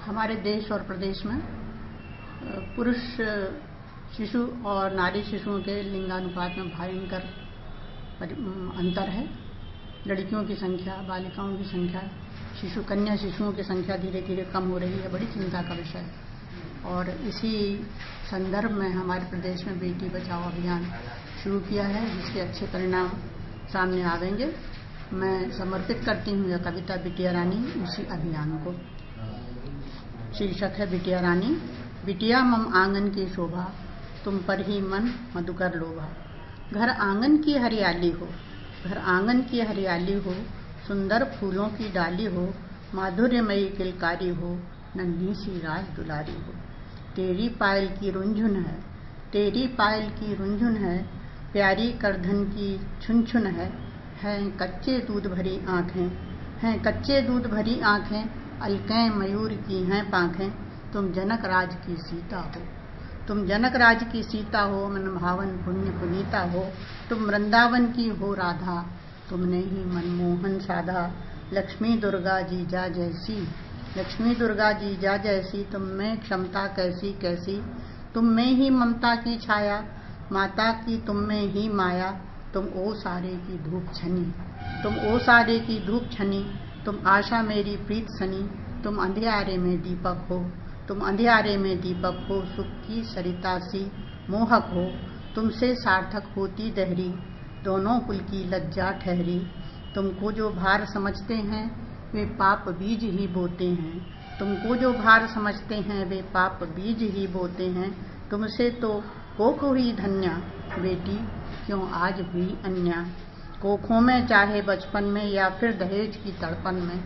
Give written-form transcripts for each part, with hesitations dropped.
हमारे देश और प्रदेश में पुरुष शिशु और नारी शिशुओं के लिंगानुपात में भयंकर अंतर है। लड़कियों की संख्या, बालिकाओं की संख्या, कन्या शिशुओं की संख्या धीरे धीरे कम हो रही है। बड़ी चिंता का विषय है। और इसी संदर्भ में हमारे प्रदेश में बेटी बचाओ अभियान शुरू किया है, जिसके अच्छे परिणाम सामने आवेंगे। मैं समर्पित करती हूँ यह कविता बिटिया रानी उसी अभियान को। शीर्षक है बिटिया रानी। बिटिया मम आंगन की शोभा, तुम पर ही मन मधुकर लोभा। घर आंगन की हरियाली हो, घर आंगन की हरियाली हो, सुंदर फूलों की डाली हो, माधुर्यमयी किलकारी हो, नन्ही सी राज दुलारी हो। तेरी पायल की रुंझुन है, तेरी पायल की रुंझुन है, प्यारी करधन की छुन छुन है कच्चे दूध भरी आँखें, हैं कच्चे दूध भरी आँखें, अलकें मयूर की हैं पाँखें। तुम जनक राज की सीता हो, तुम जनक राज की सीता हो, मन भावन पुण्य पुनीता हो। तुम वृंदावन की हो राधा, तुमने ही मनमोहन साधा। लक्ष्मी दुर्गा जी जा जैसी, लक्ष्मी दुर्गा जी जा जैसी, तुम में क्षमता कैसी कैसी। तुम में ही ममता की छाया, माता की तुम में ही माया। तुम ओ सारे की धूप छनी, तुम ओ सारे की धूप छनी। तुम आशा मेरी प्रीत सनी, तुम अंधियारे में दीपक हो, तुम अंधियारे में दीपक हो। सुख की सरिता सी मोहक हो, तुमसे सार्थक होती दहरी, दोनों कुल की लज्जा ठहरी। तुमको जो भार समझते हैं वे पाप बीज ही बोते हैं, तुमको जो भार समझते हैं वे पाप बीज ही बोते हैं। तुमसे तो कोख हुई धन्या, बेटी क्यों आज हुई अन्या। कोखों में चाहे बचपन में या फिर दहेज की तड़पन में,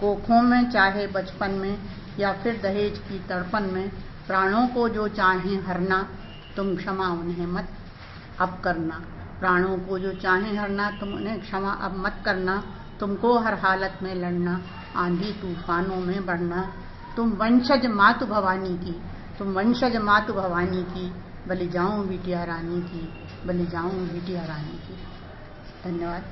कोखों में चाहे बचपन में या फिर दहेज की तड़पन में। प्राणों को जो चाहें हरना, तुम क्षमा उन्हें मत अब करना। प्राणों को जो चाहें हरना, तुम उन्हें क्षमा अब मत करना। तुमको हर हालत में लड़ना, आंधी तूफानों में बढ़ना। तुम वंशज मातु भवानी की, तुम वंशज मातु भवानी की, बलि जाऊं बिटिया रानी की, बलि जाऊं बिटिया रानी की। धन्यवाद।